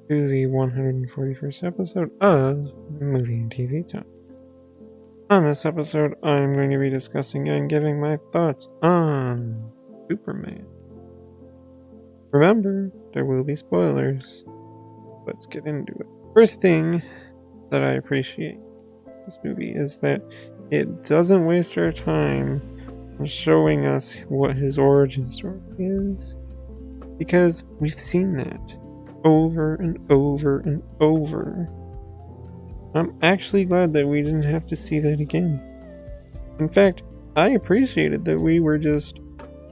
to the 141st episode of Movie and TV Talk. On this episode, I'm going to be discussing and giving my thoughts on Superman. Remember, there will be spoilers. Let's get into it. First thing that I appreciate this movie is that it doesn't waste our time on showing us what his origin story is, because we've seen that over and over and over. I'm actually glad that we didn't have to see that again. In fact, I appreciated that we were just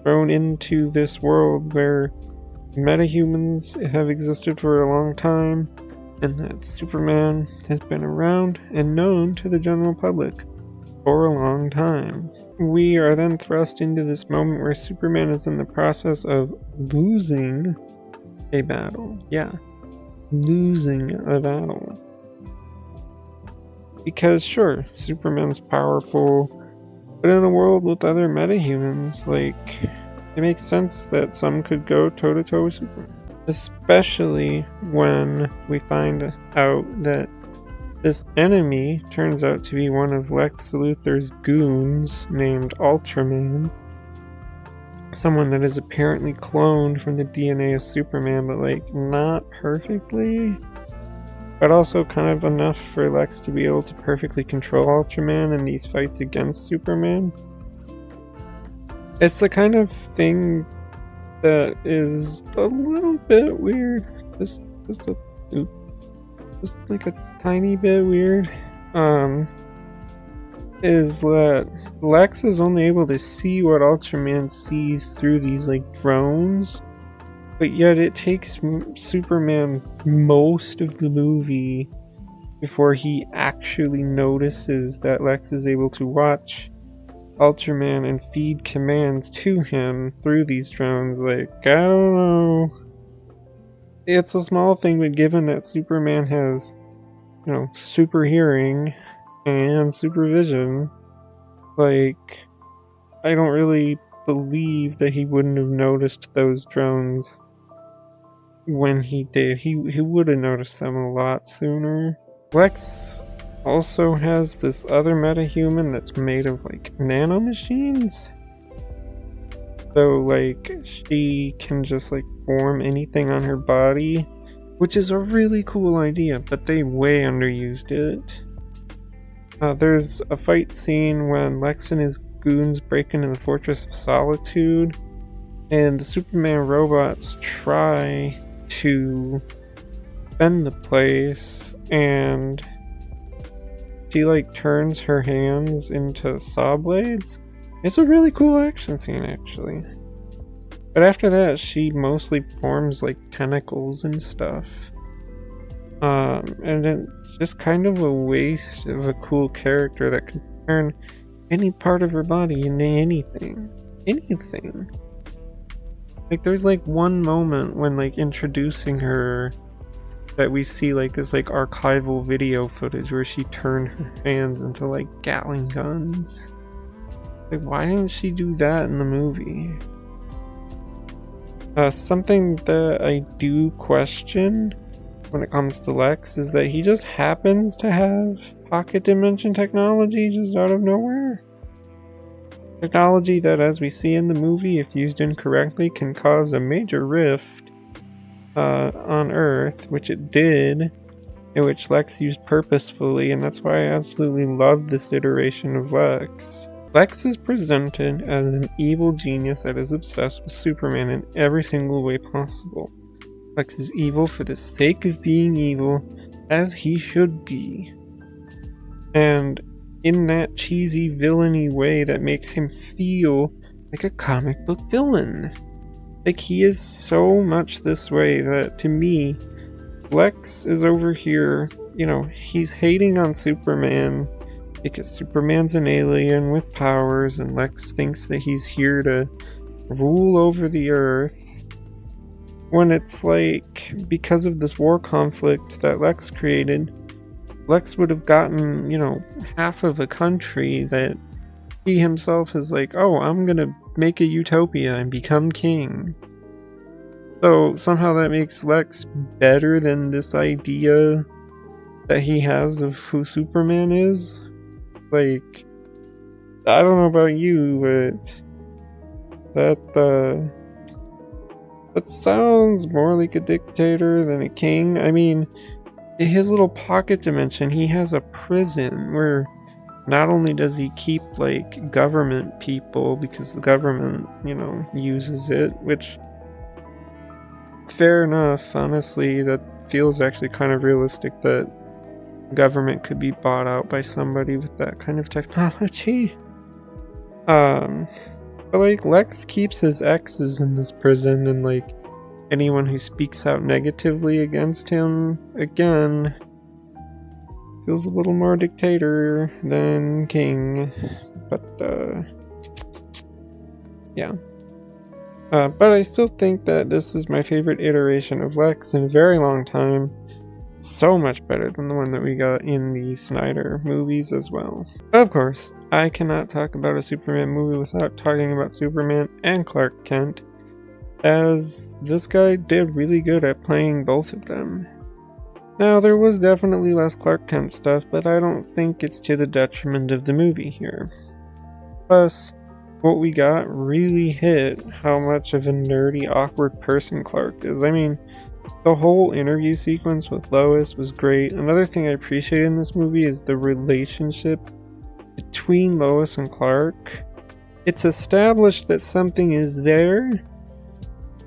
thrown into this world where metahumans have existed for a long time, and that Superman has been around and known to the general public for a long time. We are then thrust into this moment where Superman is in the process of losing a battle. Yeah, losing a battle. Because sure, Superman's powerful, but in a world with other metahumans, it makes sense that some could go toe-to-toe with Superman. Especially when we find out that this enemy turns out to be one of Lex Luthor's goons named Ultraman. Someone that is apparently cloned from the DNA of Superman, but not perfectly. But also kind of enough for Lex to be able to perfectly control Ultraman in these fights against Superman. It's the kind of thing that is a little bit weird. Just a tiny bit weird. Is that Lex is only able to see what Ultraman sees through these drones, but yet it takes Superman most of the movie before he actually notices that Lex is able to watch Ultraman and feed commands to him through these drones. I don't know. It's a small thing, but given that Superman has, super hearing and supervision, I don't really believe that he wouldn't have noticed those drones when he did. He would have noticed them a lot sooner. Lex also has this other metahuman that's made of nanomachines. So she can just form anything on her body, which is a really cool idea, but they way underused it. There's a fight scene when Lex and his goons break into the Fortress of Solitude, and the Superman robots try to defend the place, and she turns her hands into saw blades. It's a really cool action scene, actually. But after that, she mostly forms tentacles and stuff. And it's just kind of a waste of a cool character that can turn any part of her body into anything. Anything. There's one moment when introducing her that we see this archival video footage where she turned her hands into Gatling guns. Why didn't she do that in the movie? Something that I do question when it comes to Lex is that he just happens to have pocket dimension technology just out of nowhere. Technology that, as we see in the movie, if used incorrectly, can cause a major rift on Earth, which it did, and which Lex used purposefully, and that's why I absolutely love this iteration of Lex. Lex is presented as an evil genius that is obsessed with Superman in every single way possible. Lex is evil for the sake of being evil, as he should be. And in that cheesy villainy way that makes him feel like a comic book villain. He is so much this way that, to me, Lex is over here, he's hating on Superman because Superman's an alien with powers, and Lex thinks that he's here to rule over the Earth. When it's because of this war conflict that Lex created, Lex would have gotten, half of a country that he himself is oh, I'm gonna make a utopia and become king. So somehow that makes Lex better than this idea that he has of who Superman is. Like, I don't know about you, but that sounds more like a dictator than a king. I mean, in his little pocket dimension, he has a prison where not only does he keep like government people because the government, uses it, which fair enough, honestly, that feels actually kind of realistic that government could be bought out by somebody with that kind of technology. But like Lex keeps his exes in this prison, and like anyone who speaks out negatively against him, again, feels a little more dictator than king. But yeah. But I still think that this is my favorite iteration of Lex in a very long time. So much better than the one that we got in the Snyder movies as well. Of course, I cannot talk about a Superman movie without talking about Superman and Clark Kent, as this guy did really good at playing both of them. Now, there was definitely less Clark Kent stuff, but I don't think it's to the detriment of the movie here. Plus, what we got really hit how much of a nerdy, awkward person Clark is. I mean, the whole interview sequence with Lois was great. Another thing I appreciate in this movie is the relationship between Lois and Clark. It's established that something is there.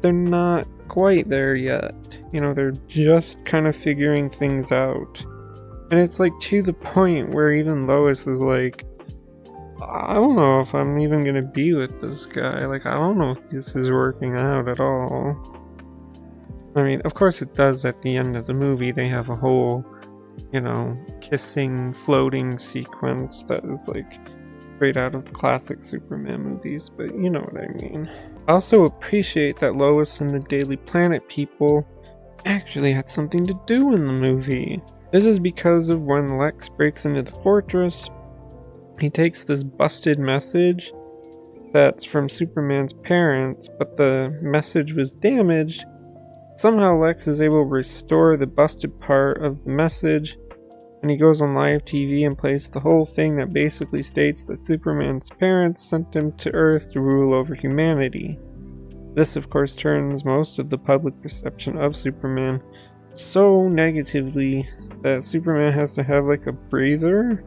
They're not quite there yet. They're just kind of figuring things out. And it's like to the point where even Lois is like, I don't know if I'm even gonna be with this guy. Like, I don't know if this is working out at all. I mean, of course it does at the end of the movie. They have a whole, kissing, floating sequence that is like straight out of the classic Superman movies, but you know what I mean. I also appreciate that Lois and the Daily Planet people actually had something to do in the movie. This is because of when Lex breaks into the fortress, he takes this busted message that's from Superman's parents, but the message was damaged. Somehow Lex is able to restore the busted part of the message, and he goes on live TV and plays the whole thing that basically states that Superman's parents sent him to Earth to rule over humanity. This, of course, turns most of the public perception of Superman so negatively that Superman has to have like a breather,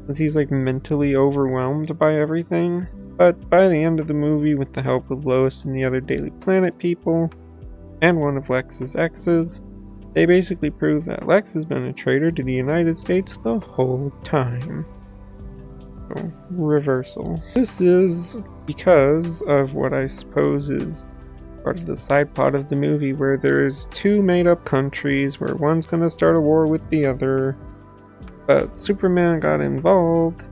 since he's like mentally overwhelmed by everything. But by the end of the movie, with the help of Lois and the other Daily Planet people, and one of Lex's exes, they basically prove that Lex has been a traitor to the United States the whole time. So, reversal. This is because of what I suppose is part of the side plot of the movie, where there's two made-up countries, where one's gonna start a war with the other, but Superman got involved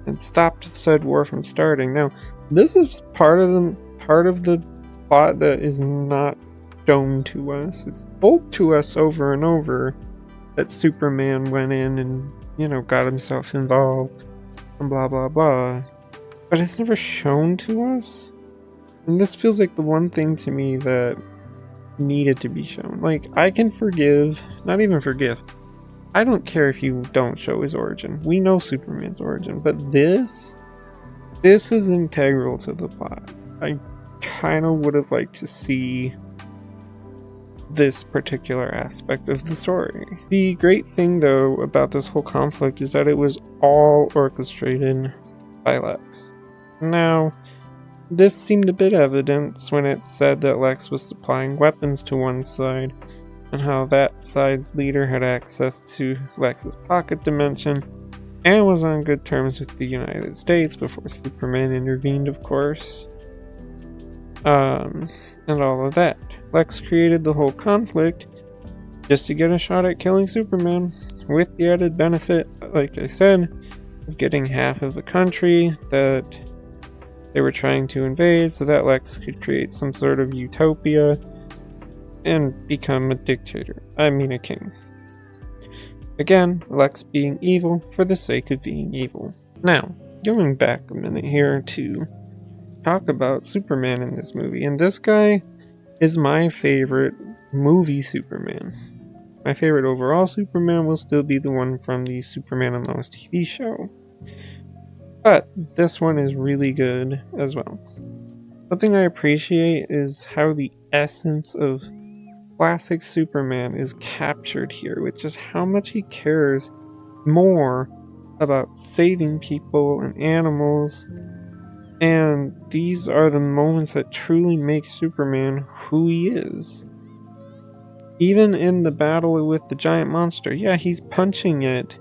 and stopped said war from starting. Now, this is part of the plot that is not shown to us. It's told to us over and over that Superman went in and, got himself involved and blah blah blah. But it's never shown to us. And this feels like the one thing to me that needed to be shown. Like, I can forgive, not even forgive. I don't care if you don't show his origin. We know Superman's origin, but this is integral to the plot. I kind of would have liked to see this particular aspect of the story. The great thing, though, about this whole conflict is that it was all orchestrated by Lex. Now, this seemed a bit evident when it said that Lex was supplying weapons to one side, and how that side's leader had access to Lex's pocket dimension, and was on good terms with the United States before Superman intervened, of course. And all of that. Lex created the whole conflict just to get a shot at killing Superman, with the added benefit, like I said, of getting half of the country that they were trying to invade, so that Lex could create some sort of utopia and become a dictator. I mean a king. Again, Lex being evil for the sake of being evil. Now, going back a minute here to talk about Superman in this movie, and this guy is my favorite movie Superman. My favorite overall Superman will still be the one from the Superman and Lois TV show. But this one is really good as well. Something I appreciate is how the essence of classic Superman is captured here, with just how much he cares more about saving people and animals. And these are the moments that truly make Superman who he is. Even in the battle with the giant monster, yeah, he's punching it,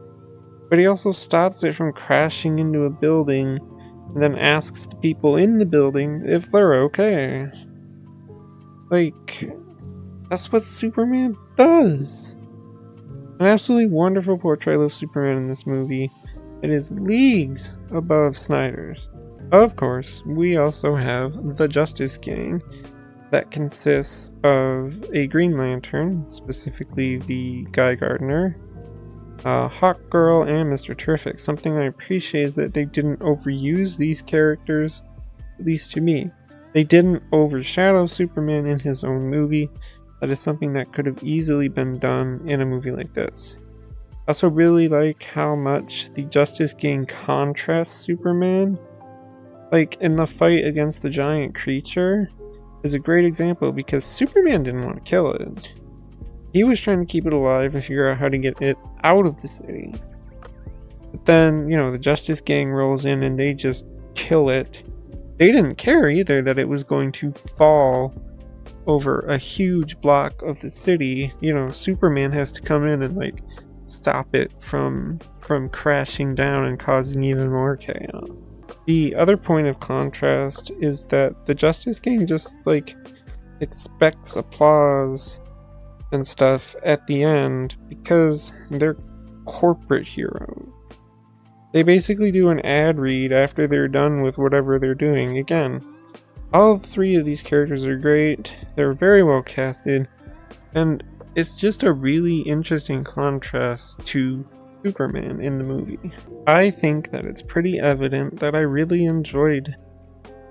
but he also stops it from crashing into a building and then asks the people in the building if they're okay. Like, that's what Superman does. An absolutely wonderful portrayal of Superman in this movie. It is leagues above Snyder's. Of course, we also have the Justice Gang that consists of a Green Lantern, specifically the Guy Gardner, Hawkgirl, and Mr. Terrific. Something I appreciate is that they didn't overuse these characters, at least to me. They didn't overshadow Superman in his own movie. That is something that could have easily been done in a movie like this. I also really like how much the Justice Gang contrasts Superman. Like, in the fight against the giant creature is a great example, because Superman didn't want to kill it. He was trying to keep it alive and figure out how to get it out of the city. But then, the Justice Gang rolls in and they just kill it. They didn't care either that it was going to fall over a huge block of the city. Superman has to come in and stop it from crashing down and causing even more chaos. The other point of contrast is that the Justice Gang just expects applause and stuff at the end because they're corporate heroes. They basically do an ad read after they're done with whatever they're doing. Again, all three of these characters are great. They're very well casted, and it's just a really interesting contrast to Superman in the movie. I think that it's pretty evident that I really enjoyed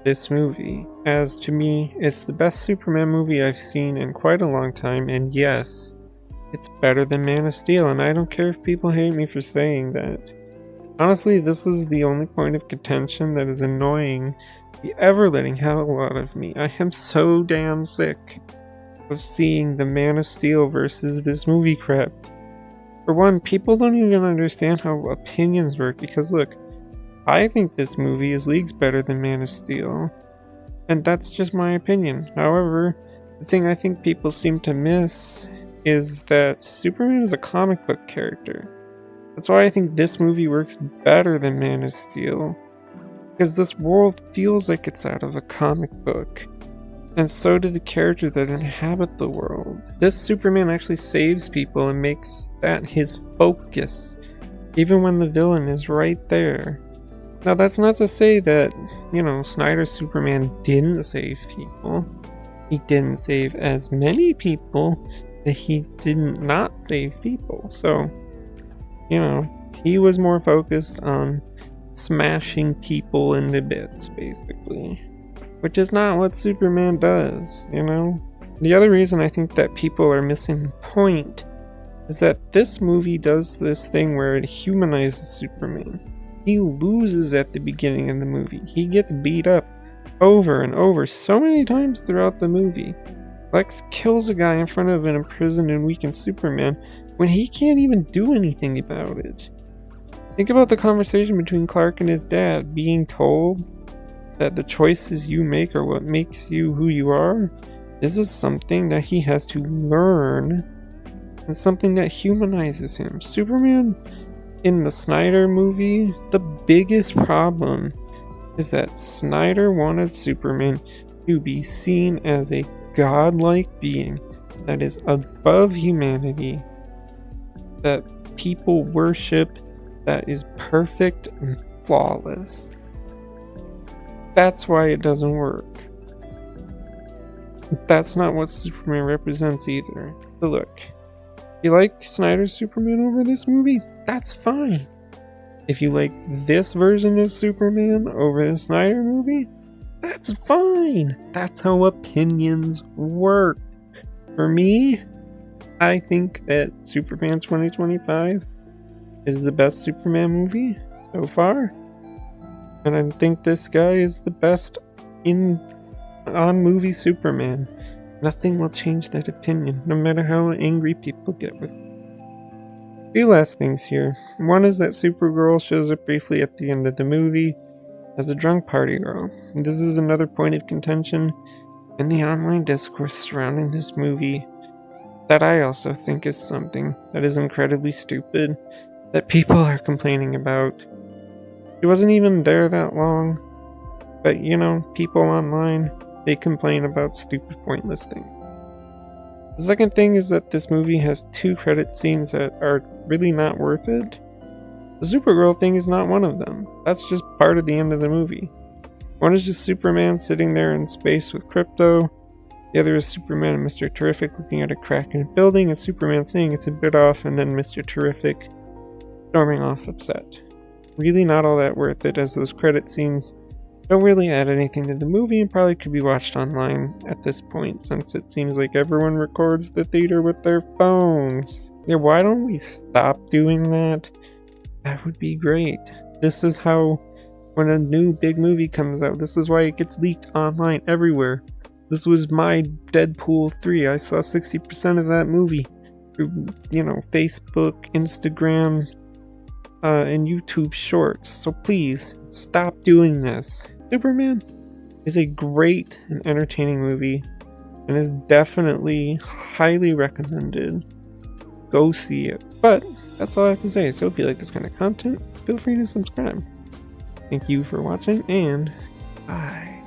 this movie, as to me, it's the best Superman movie I've seen in quite a long time, and yes, it's better than Man of Steel, and I don't care if people hate me for saying that. Honestly, this is the only point of contention that is annoying the ever-letting hell out of me. I am so damn sick of seeing the Man of Steel versus this movie crap. For one, people don't even understand how opinions work, because look, I think this movie is leagues better than Man of Steel, and that's just my opinion. However, the thing I think people seem to miss is that Superman is a comic book character. That's why I think this movie works better than Man of Steel, because this world feels like it's out of a comic book, and so do the characters that inhabit the world. This Superman actually saves people and makes that his focus, even when the villain is right there. Now, that's not to say that, Snyder's Superman didn't save people. He didn't save as many people that he didn't not save people. So, he was more focused on smashing people into bits, basically. Which is not what Superman does, The other reason I think that people are missing the point is that this movie does this thing where it humanizes Superman. He loses at the beginning of the movie. He gets beat up over and over so many times throughout the movie. Lex kills a guy in front of an imprisoned and weakened Superman when he can't even do anything about it. Think about the conversation between Clark and his dad, being told that the choices you make are what makes you who you are. This is something that he has to learn, and something that humanizes him. Superman in the Snyder movie, the biggest problem is that Snyder wanted Superman to be seen as a godlike being that is above humanity, that people worship, that is perfect and flawless. That's why it doesn't work. That's not what Superman represents either. But look, you like Snyder's Superman over this movie? That's fine. If you like this version of Superman over the Snyder movie, That's fine. That's how opinions work. For me, I think that Superman 2025 is the best Superman movie so far. And I think this guy is the best on movie Superman. Nothing will change that opinion, no matter how angry people get with me. Few last things here. One is that Supergirl shows up briefly at the end of the movie as a drunk party girl. This is another point of contention in the online discourse surrounding this movie that I also think is something that is incredibly stupid that people are complaining about. She wasn't even there that long, but people online, they complain about stupid, pointless things. The second thing is that this movie has 2 credit scenes that are really not worth it. The Supergirl thing is not one of them. That's just part of the end of the movie. One is just Superman sitting there in space with Krypto. The other is Superman and Mr. Terrific looking at a crack in a building, and Superman saying it's a bit off, and then Mr. Terrific storming off upset. Really not all that worth it, as those credit scenes don't really add anything to the movie and probably could be watched online at this point, since it seems like everyone records the theater with their phones. Yeah, why don't we stop doing that? That would be great. This is how, when a new big movie comes out, this is why it gets leaked online everywhere. This was my Deadpool 3. I saw 60% of that movie through, Facebook, Instagram, and YouTube Shorts. So please, stop doing this. Superman is a great and entertaining movie and is definitely highly recommended. Go see it. But that's all I have to say. So if you like this kind of content, feel free to subscribe. Thank you for watching, and bye.